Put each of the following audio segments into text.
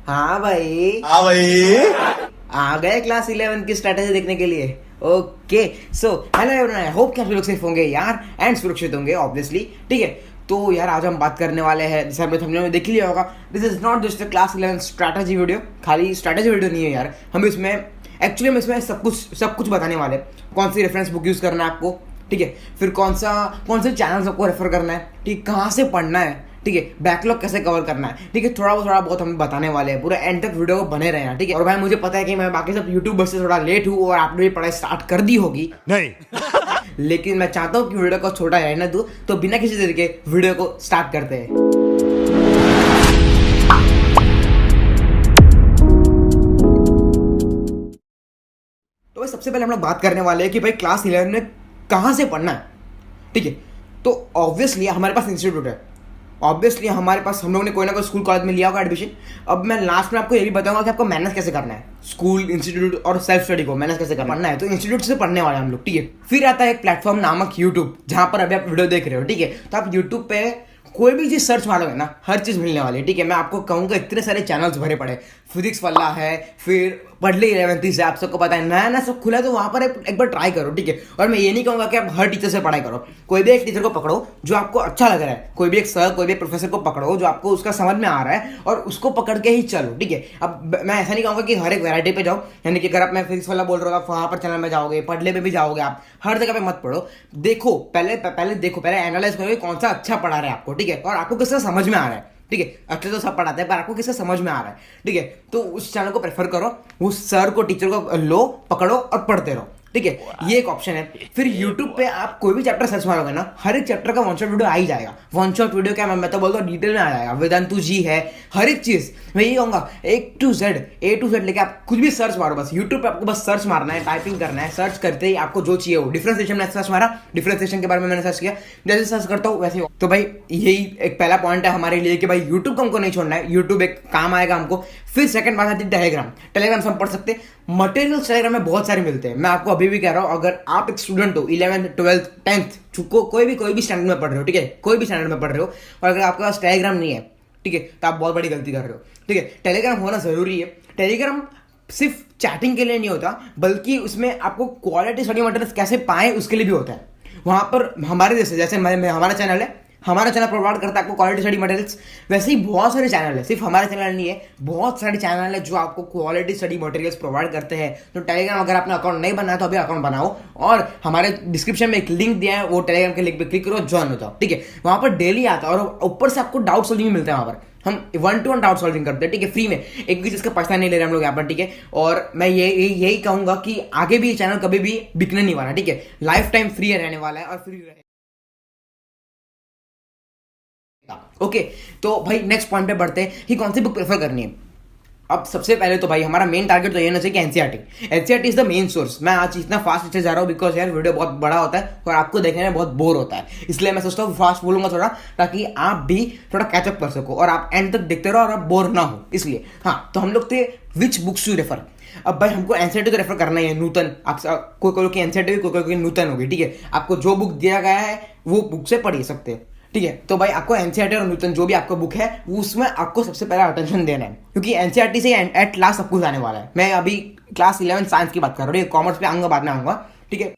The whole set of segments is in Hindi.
हाँ भाई आ गए क्लास 11 की स्ट्रेटेजी देखने के लिए। Okay so hello everyone, I hope कि आप लोग सेफ होंगे यार एंड सुरक्षित होंगे ऑब्वियसली। ठीक है, तो यार आज हम बात करने वाले हैं, जैसे आपने थंबनेल में देख लिया होगा, this is not just a class 11 strategy video. खाली स्ट्रेटेजी वीडियो नहीं है यार, हम इसमें एक्चुअली हम इसमें सब कुछ बताने वाले हैं। कौन सी रेफरेंस बुक यूज़ करना है आपको, ठीक है, फिर कौन से चैनल्स आपको रेफर करना है, ठीक, कहाँ से पढ़ना है, ठीक है, बैकलॉग कैसे कवर करना है, ठीक है, थोड़ा बहुत हम बताने वाले हैं। पूरा एंड तक वीडियो को बने रहे हैं, ठीक है। और भाई मुझे पता है कि मैं बाकी सब यूट्यूबर से थोड़ा लेट हूँ और आपने भी पढ़ाई स्टार्ट कर दी होगी नहीं लेकिन मैं चाहता हूँ कि वीडियो को छोटा रहने दूँ, तो बिना किसी देर के वीडियो को स्टार्ट करते हैं। तो भाई सबसे पहले हम लोग बात करने वाले हैं कि भाई क्लास 11 में कहाँ से पढ़ना है, ठीक है। तो ऑब्वियसली हमारे पास इंस्टीट्यूट है, ऑब्वियसली हमारे पास हम लोगों ने कोई ना कोई स्कूल कॉलेज में लिया होगा एडमिशन। अब मैं लास्ट में आपको ये भी बताऊंगा कि आपको मैनेज कैसे करना है, स्कूल, इंस्टीट्यूट और सेल्फ स्टडी को मैनेज कैसे करना है। तो इंस्टीट्यूट से पढ़ने वाले हम लोग, ठीक है। फिर आता है एक प्लेटफॉर्म नामक यूट्यूब, जहां पर अभी आप वीडियो देख रहे हो, ठीक है। तो आप यूट्यूब पे कोई भी चीज सर्च मारोगे ना, हर चीज मिलने वाली है, ठीक है। मैं आपको कहूंगा इतने सारे चैनल्स भरे पड़े, फिजिक्स वाला है, फिर पढ़ ले 11th से, आप सबको पता है नया नया सब खुला है, तो वहां पर एक बार ट्राई करो, ठीक है। और मैं ये नहीं कहूंगा कि आप हर टीचर से पढ़ाई करो, कोई भी एक टीचर को पकड़ो जो आपको अच्छा लग रहा है, कोई भी एक सर, कोई भी एक प्रोफेसर को पकड़ो जो आपको उसका समझ में आ रहा है और उसको पकड़ के ही चलो, ठीक है। अब मैं ऐसा नहीं कहूंगा कि हर एक वैरायटी पे जाओ, यानी कि अगर आप मैं फिजिक्स वाला बोल रहा हूँ आप वहां पर चैनल में जाओगे, पढ़ने पे भी जाओगे, आप हर जगह पे मत पढ़ो। देखो पहले एनालाइज करो कौन सा अच्छा पढ़ा रहा है आपको, ठीक है, और आपको किसका समझ में आ रहा है, ठीक है। अच्छे तो सब पढ़ाते हैं पर आपको किससे समझ में आ रहा है, ठीक है। तो उस चैनल को प्रेफर करो, उस सर को, टीचर को लो, पकड़ो और पढ़ते रहो, ठीक है। ये एक ऑप्शन है। फिर YouTube पे आप कोई भी चैप्टर सर्च मारोगे ना, हर एक चैप्टर का वन शॉट वीडियो आ ही जाएगा। वन शॉट वीडियो क्या, मैं तो बोलता हूँ डिटेल में आ जाएगा। वेदांतु जी है, हर एक चीज मैं ये कहूंगा A to Z लेके आप कुछ भी सर्च मारो, बस YouTube पे आपको बस सर्च मारना है, टाइपिंग करना है, सर्च करते ही आपको जो चाहिए हो। डिफरेंशिएशन में सर्च मारा, डिफरेंशिएशन के बारे में मैंने सर्च किया, जैसे सर्च करता हूँ वैसे। तो भाई यही एक पहला पॉइंट है हमारे लिए कि भाई YouTube को हमको नहीं छोड़ना है, YouTube एक काम आएगा हमको। फिर सेकंड बात आती है टेलीग्राम से हम पढ़ सकते हैं। मटेरियल्स टेलीग्राम में बहुत सारे मिलते हैं। मैं आपको अभी भी कह रहा हूँ, अगर आप एक स्टूडेंट हो 11th 12th 10th कोई भी स्टैंडर्ड में पढ़ रहे हो, ठीक है, कोई भी स्टैंडर्ड में पढ़ रहे हो, और अगर आपके पास टेलीग्राम नहीं है, ठीक है, तो आप बहुत बड़ी गलती कर रहे हो, ठीक है। टेलीग्राम होना जरूरी है। टेलीग्राम सिर्फ चैटिंग के लिए नहीं होता, बल्कि उसमें आपको क्वालिटी स्टडी मटेरियल्स कैसे पाएं उसके लिए भी होता है। वहां पर हमारे जैसे हमारा चैनल है, हमारा चैनल प्रोवाइड करता है आपको क्वालिटी स्टडी मटेरियल्स। वैसे ही बहुत सारे चैनल है, सिर्फ हमारा चैनल नहीं है, बहुत सारे चैनल है जो आपको क्वालिटी स्टडी मटेरियल्स प्रोवाइड करते हैं। तो टेलीग्राम अगर आपने अकाउंट नहीं बनाया तो अभी अकाउंट बनाओ, और हमारे डिस्क्रिप्शन में एक लिंक दिया है, वो टेलीग्राम के लिंक पे क्लिक करो, ज्वाइन हो जाओ, ठीक है। वहां पर डेली आता है और ऊपर से आपको डाउट सॉल्विंग भी मिलता है। वहां पर हम 1-to-1 डाउट सॉल्विंग करते हैं, ठीक है, फ्री में। एक भी चीज का पैसा नहीं ले रहे हम लोग यहाँ पर, ठीक है। और मैं यही कहूंगा कि आगे भी ये चैनल कभी भी बिकने नहीं वाला, ठीक है, लाइफ टाइम फ्री रहने वाला है और फ्री रहे। ओके, तो भाई नेक्स्ट पॉइंट पे बढ़ते हैं कि कौन सी बुक प्रेफर करनी है। अब सबसे पहले तो भाई हमारा मेन टारगेट तो ये ना चाहिए कि NCERT is the main source. मैं आज इतना फास्ट नीचे जा रहा हूँ बिकॉज यार वीडियो बहुत बड़ा होता है और आपको देखने में बहुत बोर होता है, इसलिए मैं सोचता हूँ फास्ट बोलूंगा थोड़ा, ताकि आप भी थोड़ा कैचअप कर सको और आप एंड तक देखते रहो और आप बोर ना हो, इसलिए। हाँ, तो हम लोग थे विच बुक्स टू रेफर। अब भाई हमको एनसीईआरटी तो रेफर करना ही है, नूतन। आप कोई की एनसीईआरटी भी, कोई नूतन होगी, ठीक है। आपको जो बुक दिया गया है वो बुक से पढ़ सकते हैं, ठीक है। तो भाई आपको एनसीईआरटी और नूतन जो भी आपका बुक है उसमें आपको सबसे पहला अटेंशन देना है, क्योंकि एनसीईआरटी से एट लास्ट सब कुछ आने वाला है। मैं अभी क्लास 11 साइंस की बात कर रहा हूँ, कॉमर्स पे आऊंगा, बाद में आऊंगा, ठीक है,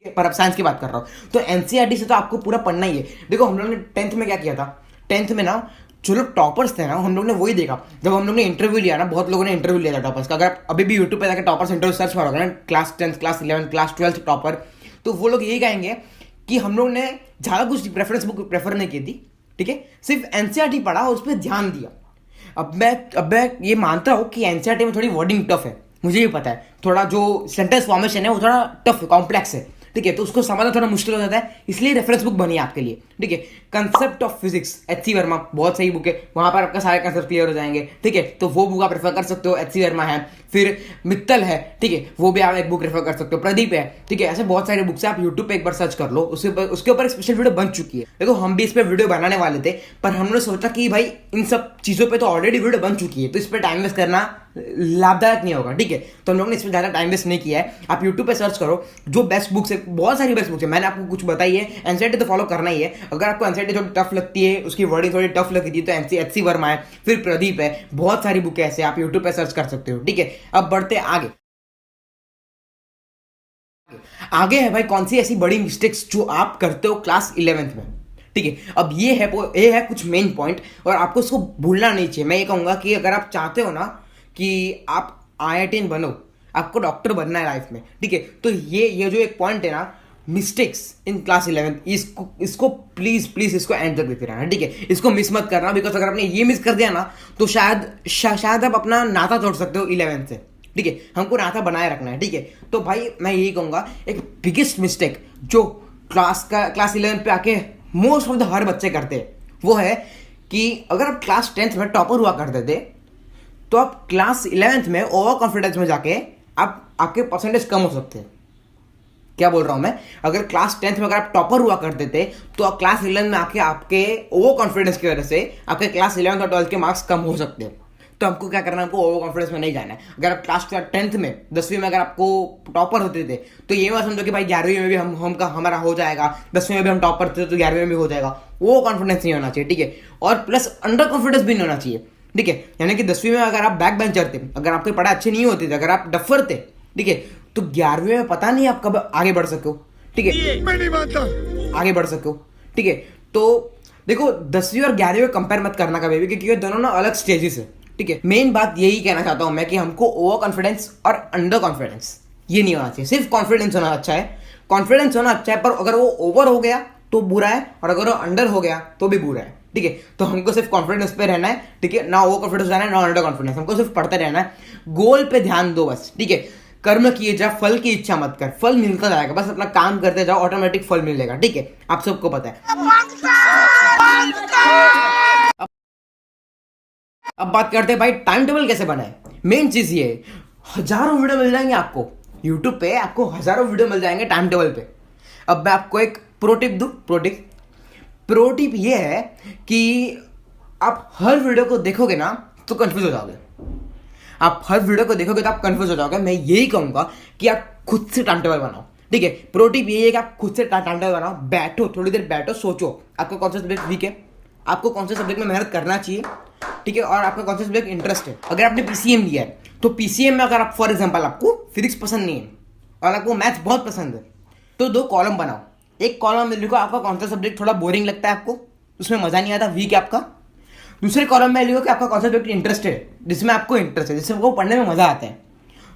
पर अब साइंस की बात कर रहा हूँ। तो एनसीईआरटी से तो आपको पूरा पढ़ना ही है। देखो हम लोग ने 10th में क्या किया था, 10th में ना जो लोग टॉपर्स थे ना, हम लोग ने वही देखा। जब हम लोग ने इंटरव्यू लिया ना, बहुत लोगों ने इंटरव्यू लिया था टॉपर्स का। अगर आप अभी भी यूट्यूब पे जाकर टॉपर्स इंटरव्यू सर्च मारोगे ना, class 10th, class 11, class 12 topper, तो वो लोग यही कहेंगे कि हम लोग ने ज़्यादा कुछ रेफरेंस बुक प्रेफर नहीं की थी, ठीक है, सिर्फ एनसीईआरटी पढ़ा और उस पर ध्यान दिया। अब मैं ये मानता हूँ कि एनसीईआरटी में थोड़ी वर्डिंग टफ है, मुझे भी पता है, थोड़ा जो सेंटेंस फॉर्मेशन है वो थोड़ा टफ है, कॉम्प्लेक्स है, ठीक है, तो उसको समझना थोड़ा मुश्किल हो जाता है, इसलिए रेफरेंस बुक बनी है आपके लिए, ठीक है। Concept of physics, HC Verma, बहुत सही बुक है, वहां पर आपका सारे कंसेप्ट क्लियर हो जाएंगे, ठीक है। तो वो बुक आप रेफर कर सकते हो, HC वर्मा है। फिर मित्तल है, ठीक है, वो भी आप एक बुक रेफर कर सकते हो। प्रदीप है, ठीक है, ऐसे बहुत सारे बुक्स है, आप यूट्यूब पे एक बार सर्च कर लो, उसके ऊपर एक स्पेशल वीडियो बन चुकी है। देखो हम भी इस पर वीडियो बनाने वाले थे, पर हमने सोचा कि भाई इन सब चीजों पर तो ऑलरेडी वीडियो बन चुकी है, तो इस पर टाइम वेस्ट करना लाभदायक नहीं होगा, ठीक है। तो हम लोगों ने इसमें ज़्यादा टाइम वेस्ट नहीं किया है। आप यूट्यूब पे सर्च करो, जो बेस्ट बुक्स है, बहुत सारी बेस्ट बुक्स है, मैंने आपको कुछ बताई है। एनसीईआरटी तो फॉलो करना ही है। अगर आपको एनसीईआरटी थोड़ी टफ लगती है, उसकी वर्डिंग थोड़ी टफ लगती है, तो एचसी वर्मा है, फिर प्रदीप है, बहुत सारी बुक है ऐसे, आप यूट्यूब पे सर्च कर सकते हो। ठीक है, अब बढ़ते आगे। आगे है भाई कौन सी ऐसी बड़ी मिस्टेक्स जो आप करते हो क्लास 11th में। ठीक है, अब ये है कुछ मेन पॉइंट, और आपको इसको भूलना नहीं चाहिए। मैं ये कहूंगा कि अगर आप चाहते हो ना कि आप IITian बनो, आपको डॉक्टर बनना है लाइफ में, ठीक है, तो ये जो एक पॉइंट है ना, मिस्टेक्स इन क्लास 11th, इसको प्लीज इसको एंड तक देते रहना। ठीक है, इसको मिस मत करना, बिकॉज अगर आपने ये मिस कर दिया ना तो शायद आप अपना नाता तोड़ सकते हो 11th से। ठीक है, हमको नाता बनाए रखना है। ठीक है, तो भाई मैं यही कहूंगा, एक बिगेस्ट मिस्टेक जो क्लास 11 पे आके मोस्ट ऑफ द हर बच्चे करते हैं, वो है कि अगर आप क्लास 10th में टॉपर हुआ करते थे, तो आप क्लास 11th में ओवर कॉन्फिडेंस में जाके आपके परसेंटेज कम हो सकते हैं। क्या बोल रहा हूं मैं, अगर क्लास 10th में अगर आप टॉपर हुआ करते थे, तो आप क्लास 11 में आके आपके ओवर कॉन्फिडेंस की वजह से आपके क्लास 11th और 12th के मार्क्स कम हो सकते हैं। तो हमको क्या करना है, हमको ओवर कॉन्फिडेंस में नहीं जाना है। अगर आप क्लास 10th में 10वीं में अगर आपको टॉपर होते थे, तो ये मत समझो कि भाई 11वीं में भी हमारा हो जाएगा, 10वीं में भी हम टॉपर थे तो 11वीं में भी हो जाएगा। वो कॉन्फिडेंस नहीं होना चाहिए। ठीक है, और प्लस अंडर कॉन्फिडेंस भी नहीं होना चाहिए। ठीक है, यानी कि 10वीं में अगर आप बैक बेंचर थे, अगर आपकी पढ़ाई अच्छी नहीं होती थी, अगर आप डफर थे, ठीक है, तो 11वीं में पता नहीं आप कब आगे बढ़ सको। ठीक है, मैं नहीं मानता आगे बढ़ सको। ठीक है, तो देखो 10वीं और 11वीं में कंपेयर मत करना कभी भी, क्योंकि ये दोनों ना अलग स्टेजेस है। ठीक है, मेन बात यही कहना चाहता हूं मैं कि हमको ओवर कॉन्फिडेंस और अंडर कॉन्फिडेंस ये नहीं होना चाहिए। सिर्फ कॉन्फिडेंस होना अच्छा है, कॉन्फिडेंस होना अच्छा है, पर अगर वो ओवर हो गया तो बुरा है, और अगर वो अंडर हो गया तो भी बुरा है। ठीक है, तो हमको सिर्फ कॉन्फिडेंस पे रहना है। ठीक है, ना ओवर कॉन्फिडेंस रहना है, ना अंडर कॉन्फिडेंस, हमको सिर्फ पढ़ते रहना है, गोल पे ध्यान दो बस। ठीक है, कर्म किए जा, फल की इच्छा मत कर, फल मिलता जाएगा, बस अपना काम करते जाओ, ऑटोमेटिक फल मिलेगा। ठीक है, आप सबको पता है। अब बात करते हैं भाई टाइम टेबल कैसे बनाए। मेन चीज ये है, हजारों वीडियो मिल जाएंगे आपको यूट्यूब पे, आपको हजारों वीडियो मिल जाएंगे टाइम टेबल पे। अब मैं आपको एक प्रो टिप दूं। प्रो टिप ये है कि आप हर वीडियो को देखोगे ना तो कंफ्यूज हो जाओगे। आप हर वीडियो को देखोगे तो आप कंफ्यूज हो जाओगे। मैं यही कहूंगा कि आप खुद से टाइम टेबल बनाओ। ठीक है, प्रो टिप यही है कि आप खुद से टाइम टेबल बनाओ, बैठो, थोड़ी देर बैठो, सोचो आपको कौन सा सब्जेक्ट वीक है, आपको कौन से सब्जेक्ट में मेहनत करना चाहिए। ठीक है, और आपका कौन सा सब्जेक्ट इंटरेस्ट है। अगर आपने PCM लिया है, तो PCM में अगर आप फॉर एग्जांपल आपको फिजिक्स पसंद नहीं है और आपको मैथ्स बहुत पसंद है, तो 2 कॉलम बनाओ। एक कॉलम में लिखो आपका कौन सा सब्जेक्ट थोड़ा बोरिंग लगता है, आपको उसमें मजा नहीं आता, वीक है आपका। दूसरे कॉलम में लिखो कि आपका कौन सा सब्जेक्ट इंटरेस्ट है, जिसमें आपको इंटरेस्ट है, जिससे आपको पढ़ने में मजा आता है।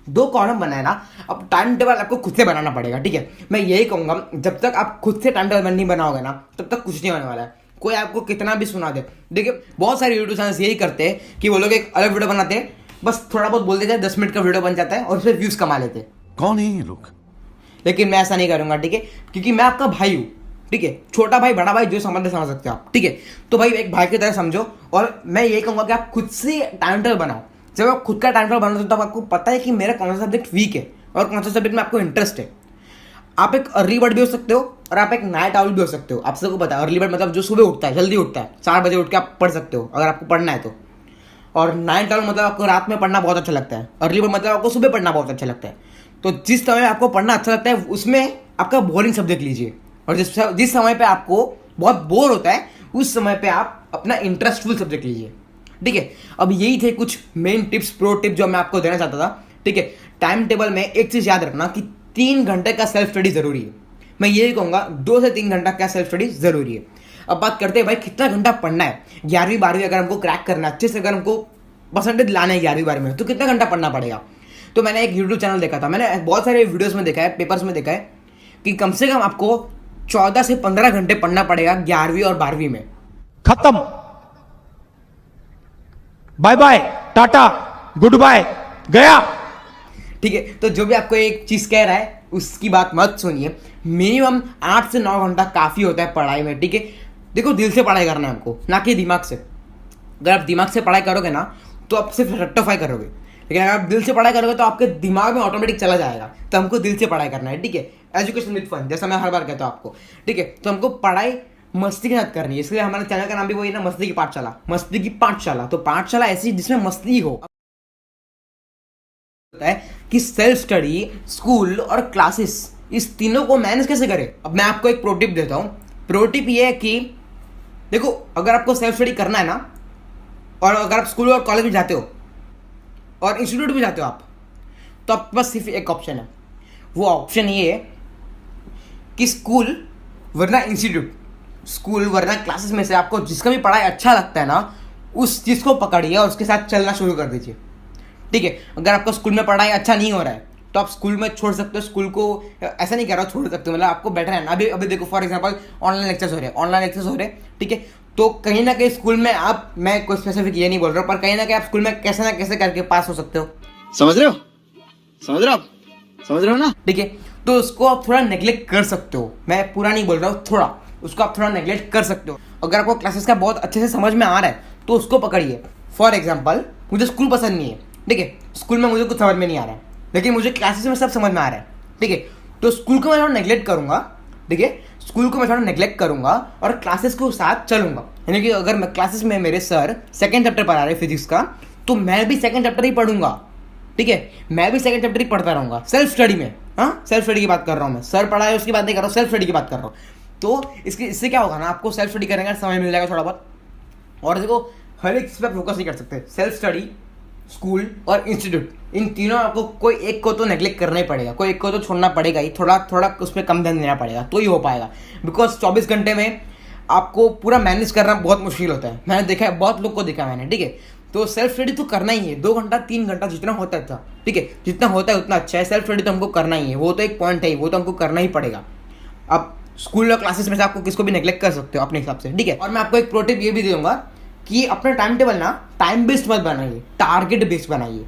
2 कॉलम बनाए ना, अब टाइम टेबल आपको खुद से बनाना पड़ेगा। ठीक है, मैं यही कहूंगा, जब तक आप खुद से टाइम टेबल नहीं बनाओगे ना, तब तक कुछ नहीं होने वाला है। कोई आपको कितना भी सुना दे, देखिए बहुत सारे यूट्यूब चैनल्स यही करते हैं कि वो लोग एक अलग वीडियो बनाते हैं, बस थोड़ा बहुत बोल देते हैं, 10 मिनट का वीडियो बन जाता है और उससे व्यूज कमा लेते हैं। कौन है ये लोग? लेकिन मैं ऐसा नहीं करूंगा। ठीक है, क्योंकि मैं आपका भाई हूँ। ठीक है, छोटा भाई बड़ा भाई जो समझ सकते हो आप। ठीक है, तो भाई एक भाई की तरह समझो, और मैं यही कहूंगा कि आप खुद से टाइम टेबल बनाओ। जब आप खुद का टाइम टेबल बनाते हो तो आपको पता है कि मेरा कौन सा सब्जेक्ट वीक है और कौन सा सब्जेक्ट में आपको इंटरेस्ट है। आप एक अर्ली बर्ड भी हो सकते हो और आप एक नाइट आउल भी हो सकते हो। आप सबको पता है, अर्ली बर्ड मतलब जो सुबह उठता है, जल्दी उठता है, 4 बजे उठ के आप पढ़ सकते हो अगर आपको पढ़ना है तो। और नाइट आउल मतलब आपको रात में पढ़ना बहुत अच्छा लगता है। अर्ली बर्ड मतलब आपको सुबह पढ़ना बहुत अच्छा लगता है। तो जिस समय आपको पढ़ना अच्छा लगता है उसमें आपका बोरिंग सब्जेक्ट लीजिए, और जिस समय पे आपको बहुत बोर होता है उस समय पे आप अपना इंटरेस्टफुल सब्जेक्ट लीजिए। ठीक है, अब यही थे कुछ मेन टिप्स, प्रो टिप जो मैं आपको देना चाहता था। ठीक है, टाइम टेबल में एक चीज याद रखना कि 3 घंटे का सेल्फ स्टडी जरूरी है। मैं यही कहूंगा 2 से 3 घंटा का सेल्फ स्टडी जरूरी है। अब बात करते हैं भाई कितना घंटा पढ़ना है। 11वीं 12वीं अगर हमको क्रैक करना है अच्छे से, अगर हमको परसेंटेज लाना है 11वीं 12वीं में, तो कितना घंटा पढ़ना पड़ेगा। तो मैंने एक यूट्यूब चैनल देखा था, मैंने बहुत सारे वीडियोस में देखा है, पेपर्स में देखा है कि कम से कम आपको 14 से 15 घंटे पढ़ना पड़ेगा 11वीं और 12वीं में। खत्म, bye bye, tata, goodbye, गया। ठीक है, तो जो भी आपको एक चीज कह रहा है उसकी बात मत सुनिए। मिनिमम 8 से 9 घंटा काफी होता है पढ़ाई में। ठीक है, देखो दिल से पढ़ाई करना है हमको, ना कि दिमाग से। अगर आप दिमाग से पढ़ाई करोगे ना तो आप सिर्फ रेक्टिफाई करोगे, लेकिन अगर आप दिल से पढ़ाई करोगे तो आपके दिमाग में ऑटोमेटिक चला जाएगा। तो हमको दिल से पढ़ाई करना है। ठीक है, एजुकेशन विद फन, जैसा मैं हर बार कहता हूँ आपको। ठीक है, तो हमको पढ़ाई मस्ती के साथ करनी है, इसलिए हमारे चैनल का नाम भी वही ना, मस्ती की पाठशाला। मस्ती की पाठशाला, तो पाठशाला ऐसी जिसमें मस्ती हो। है कि सेल्फ स्टडी, स्कूल और क्लासेस, इस तीनों को मैनेज कैसे करें। अब मैं आपको एक प्रो टिप देता हूं। प्रो टिप ये है कि देखो, अगर आपको सेल्फ स्टडी करना है ना, और अगर आप स्कूल और कॉलेज में जाते हो और इंस्टीट्यूट में जाते हो आप, तो आपके पास सिर्फ एक ऑप्शन है। वो ऑप्शन ये है कि स्कूल वरना इंस्टीट्यूट, स्कूल वरना क्लासेस में से आपको जिसका भी पढ़ाई अच्छा लगता है ना, उस चीज़ को पकड़िए और उसके साथ चलना शुरू कर दीजिए। ठीक है, अगर आपका स्कूल में पढ़ाई अच्छा नहीं हो रहा है तो आप स्कूल में छोड़ सकते हो। स्कूल को ऐसा नहीं कह रहा छोड़ सकते हो, मतलब आपको बेटर है ना। अभी अभी देखो, फॉर एग्जांपल ऑनलाइन लेक्चर्स हो रहे हैं, ठीक है, तो कहीं ना कहीं स्कूल में आप, मैं कोई स्पेसिफिक ये नहीं बोल रहा हूँ, पर कहीं ना कहीं आप स्कूल में कैसे ना कैसे करके पास हो सकते हो। समझ रहे हो ना? ठीक है, तो उसको आप थोड़ा नेग्लेक्ट कर सकते हो। मैं पूरा नहीं बोल रहा हूँ, थोड़ा उसको आप थोड़ा नेग्लेक्ट कर सकते हो। अगर आपको क्लासेस का बहुत अच्छे से समझ में आ रहा है तो उसको पकड़िए। फॉर एग्जाम्पल, मुझे स्कूल पसंद नहीं है, ठीक है, स्कूल में मुझे कुछ समझ में नहीं आ रहा है, लेकिन मुझे क्लासेस में सब समझ में आ रहा है, ठीक है, तो स्कूल को मैं थोड़ा नेग्लेक्ट करूंगा, ठीक है, स्कूल को मैं थोड़ा नेग्लेक्ट करूंगा और क्लासेस के साथ चलूंगा। यानी कि अगर मैं क्लासेस में मेरे सर सेकंड चैप्टर पढ़ा रहे फिजिक्स का, तो मैं भी सेकंड चैप्टर ही पढ़ूंगा, ठीक है, मैं भी सेकंड चैप्टर ही पढ़ता रहूंगा सेल्फ स्टडी में। हाँ, सेल्फ स्टडी की बात कर रहा हूँ मैं, सर पढ़ा है उसकी बात नहीं कर रहा हूँ, सेल्फ स्टडी की बात कर रहा हूँ। तो इससे क्या होगा ना, आपको सेल्फ स्टडी करने का समय मिल जाएगा थोड़ा बहुत। और देखो, हर एक चीज़ पर फोकस नहीं कर सकते। सेल्फ स्टडी, स्कूल और इंस्टीट्यूट, इन तीनों आपको कोई एक को तो नेग्लेक्ट करना ही पड़ेगा, कोई एक को तो छोड़ना पड़ेगा ही, थोड़ा थोड़ा उसमें कम ध्यान देना पड़ेगा तो ही हो पाएगा। बिकॉज 24 घंटे में आपको पूरा मैनेज करना बहुत मुश्किल होता है। मैंने देखा है, बहुत लोग को देखा मैंने, ठीक है, तो सेल्फ स्टडी तो करना ही है, 2 घंटा 3 घंटा जितना होता है था, ठीक है, जितना होता है उतना अच्छा है। सेल्फ स्टडी तो हमको करना ही है, वो तो एक पॉइंट है, वो तो हमको करना ही पड़ेगा। अब स्कूल और क्लासेस में से आपको किसको भी नेग्लेक्ट कर सकते हो अपने हिसाब से, ठीक है। और मैं आपको एक प्रो टिप ये भी दे दूंगा कि अपना टाइम टेबल ना टाइम बेस्ड मत बनाइए, टारगेट बेस्ड बनाइए।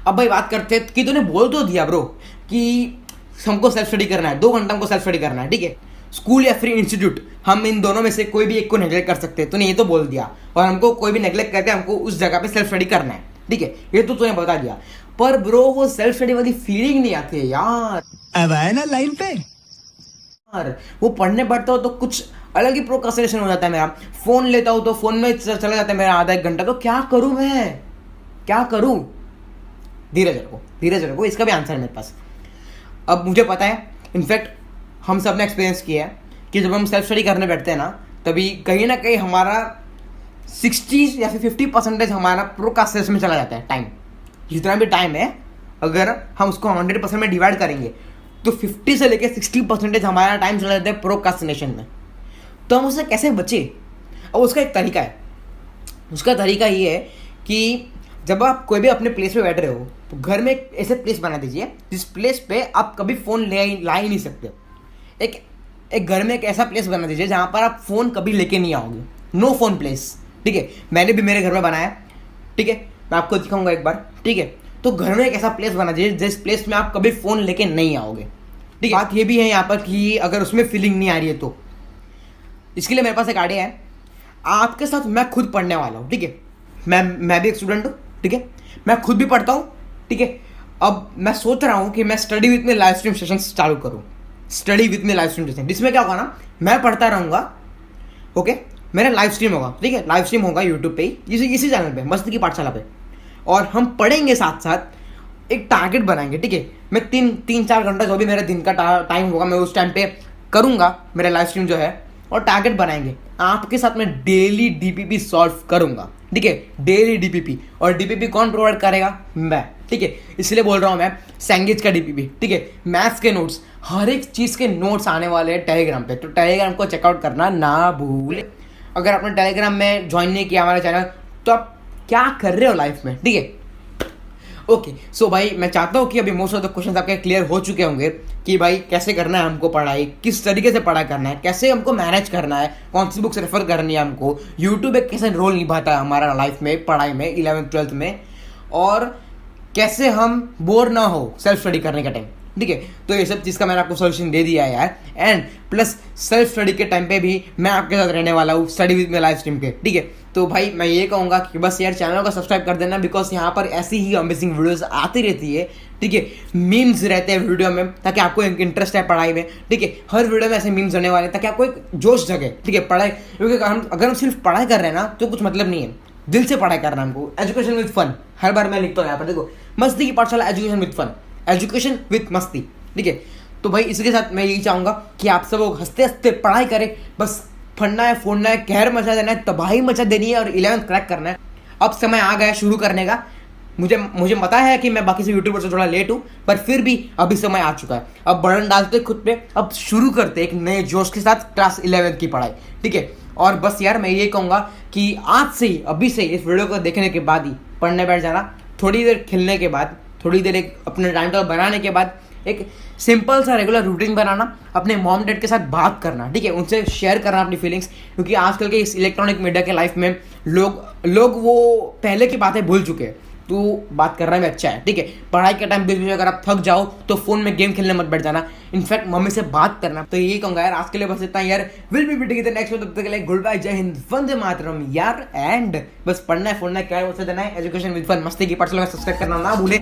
अब भाई बात करते हैं कि तूने बोल तो दिया ब्रो कि हमको सेल्फ स्टडी करना है, 2 घंटा हमको सेल्फ स्टडी करना है, ठीक है, स्कूल या फिर इंस्टीट्यूट, हम इन दोनों में से कोई भी एक को नेग्लेक्ट कर सकते हैं। तूने ये तो बोल दिया, और हमको कोई भी नेग्लेक्ट करके हमको उस जगह पे सेल्फ स्टडी करना है, ठीक है, ये तो तूने बता दिया। पर ब्रो वो सेल्फ स्टडी वाली फीलिंग नहीं आती है यार। अब आए ना लाइन पे यार वो पढ़ने बैठता हो तो कुछ अलग ही प्रोक्रास्टिनेशन हो जाता है मेरा। फोन लेता हूँ तो फोन में चला जाता है मेरा आधा 1 घंटा। तो क्या करूँ मैं, क्या करूँ? धीरज रखो, इसका भी आंसर है मेरे पास। अब मुझे पता है, इनफैक्ट हम सब ने एक्सपीरियंस किया है कि जब हम सेल्फ स्टडी करने बैठते हैं ना, तभी कहीं ना कहीं हमारा 60 या फिर 50% हमारा प्रोक्रास्टिनेशन में चला जाता है। टाइम, जितना भी टाइम है, अगर हम उसको 100% में डिवाइड करेंगे तो 50 से लेकर 60% हमारा टाइम चला जाता है प्रोक्रास्टिनेशन में। तो हम उससे कैसे बचे? अब उसका एक तरीका है। उसका तरीका ये है कि जब आप कोई भी अपने प्लेस पे बैठ रहे हो तो घर में एक ऐसे प्लेस बना दीजिए जिस प्लेस पे आप कभी फ़ोन ला ही नहीं सकते। एक घर में एक ऐसा प्लेस बना दीजिए जहाँ पर आप फ़ोन कभी लेके नहीं आओगे, नो फ़ोन प्लेस, ठीक है। मैंने भी मेरे घर में बनाया, ठीक है, मैं आपको दिखाऊंगा एक बार, ठीक है। तो घर में एक ऐसा प्लेस बना दीजिए जिस प्लेस में आप कभी फ़ोन लेके नहीं आओगे, ठीक है। बात ये भी है यहाँ पर कि अगर उसमें फीलिंग नहीं आ रही है तो इसके लिए मेरे पास एक आइडिया है। आपके साथ मैं खुद पढ़ने वाला हूँ, ठीक है, मैं भी एक स्टूडेंट हूँ, ठीक है, मैं खुद भी पढ़ता हूँ, ठीक है। अब मैं सोच रहा हूँ कि मैं study with me live stream session चालू करूँ, study with me live stream session, जिसमें क्या होगा ना, मैं पढ़ता रहूँगा, ओके, मेरा लाइव स्ट्रीम होगा, ठीक है, लाइव स्ट्रीम होगा यूट्यूब पे ही, इसी चैनल पे, मस्ती की पाठशाला पे, और हम पढ़ेंगे साथ साथ, एक टारगेट बनाएंगे, ठीक है। मैं 3-4 घंटा जो भी मेरा दिन का टाइम होगा मैं उस टाइम पे करूँगा मेरा लाइव स्ट्रीम जो है, और टारगेट बनाएंगे। आपके साथ मैं डेली डीपीपी सॉल्व करूँगा, ठीक है, डेली डीपीपी। और डीपीपी कौन प्रोवाइड करेगा? मैं, ठीक है, इसलिए बोल रहा हूँ मैं, सैंगेज का डीपीपी, ठीक है, मैथ्स के नोट्स, हर एक चीज़ के नोट्स आने वाले हैं टेलीग्राम पे, तो टेलीग्राम को चेकआउट करना ना भूले। अगर आपने टेलीग्राम में ज्वाइन नहीं किया हमारा चैनल तो आप क्या कर रहे हो लाइफ में, ठीक है। ओके, सो भाई मैं चाहता हूँ कि अभी मोस्ट ऑफ द क्वेश्चंस आपके क्लियर हो चुके होंगे कि भाई कैसे करना है हमको पढ़ाई, किस तरीके से पढ़ाई करना है, कैसे हमको मैनेज करना है, कौन सी बुक्स रेफर करनी है हमको, यूट्यूब एक कैसे रोल निभाता है हमारा लाइफ में, पढ़ाई में, 11th-12th में, और कैसे हम बोर ना हो सेल्फ स्टडी करने का टाइम, ठीक है। तो ये सब चीज़ का मैंने आपको सोल्यूशन दे दिया है यार। एंड प्लस सेल्फ स्टडी के टाइम पे भी मैं आपके साथ रहने वाला हूँ study with me live stream के, ठीक है। तो भाई मैं ये कहूँगा कि बस यार चैनल को सब्सक्राइब कर देना, बिकॉज यहाँ पर ऐसी ही अमेजिंग वीडियोस आती रहती है, ठीक है। मीम्स रहते हैं वीडियो में ताकि आपको एक इंटरेस्ट है पढ़ाई में, ठीक है। हर वीडियो में ऐसे मीम्स होने वाले हैं ताकि आपको एक जोश जगे, ठीक है, पढ़ाई। क्योंकि अगर हम सिर्फ पढ़ाई कर रहे हैं ना तो कुछ मतलब नहीं है, दिल से पढ़ाई करना हमको। एजुकेशन विद फन, हर बार मैं लिखता हूँ यहाँ पर, देखो, मस्ती की पाठशाला, education with fun, education with मस्ती, ठीक है। तो भाई इसके साथ मैं यही चाहूँगा कि आप सब लोग हंसते हंसते पढ़ाई करें, बस फड़ना है, फोड़ना है, कहर मचा देना है, तबाही मचा देनी है और 11th क्रैक करना है। अब समय आ गया शुरू करने का। मुझे पता है कि मैं बाकी से यूट्यूबर से थोड़ा लेट हूँ, पर फिर भी अभी समय आ चुका है। अब बर्डन डालते खुद पे, अब शुरू करते एक नए जोश के साथ क्लास 11th की पढ़ाई, ठीक है। और बस यार मैं ये कहूँगा कि आज से ही, अभी से इस वीडियो को देखने के बाद ही पढ़ने बैठ जाना। थोड़ी देर खेलने के बाद, थोड़ी देर एक अपने टाइम टेबल बनाने के बाद एक सिंपल सा रेगुलर रूटीन बनाना, अपने मॉम डैड के साथ बात करना, ठीक है, उनसे शेयर करना अपनी फीलिंग्स। क्योंकि आजकल के इस इलेक्ट्रॉनिक मीडिया के लाइफ में लोग वो पहले की बातें भूल चुके हैं। तो बात करना भी अच्छा है, ठीक है। पढ़ाई के टाइम बीच में अगर आप थक जाओ तो फोन में गेम खेलने मत बैठ जाना, इनफैक्ट मम्मी से बात करना। तो यही कहूँगा यार, आज के लिए बस इतना यार। Will be meeting in the next video, तब तक के लिए गुड बाय, जय हिंद, वंदे मातरम यार। एंड बस पढ़ना है, फोड़ना है, क्या है, उससे देना है। एजुकेशन विद फन, मस्ती की पाठशाला में सब्सक्राइब करना ना भूले।